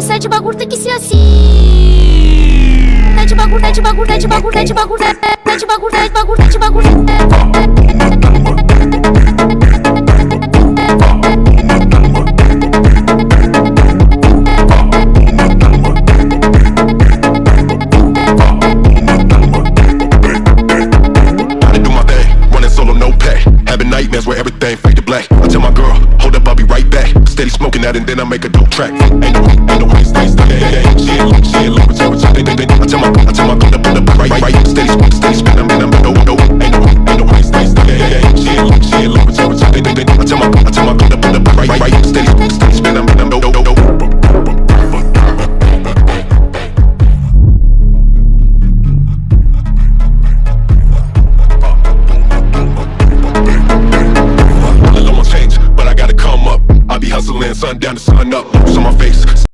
sete bagulho tem que ser assim. Sete bagulho, sete bagulho, sete bagulho, sete bagulho, sete bagulho, sete bagulho, sete bagulho. Nightmares where everything fade to black. I tell my girl, hold up, I'll be right back. Steady smoking that and then I make a dope track. Ain't no way, stay, yeah. She ain't like, return. I tell my girl to pull up right. Steady smoking.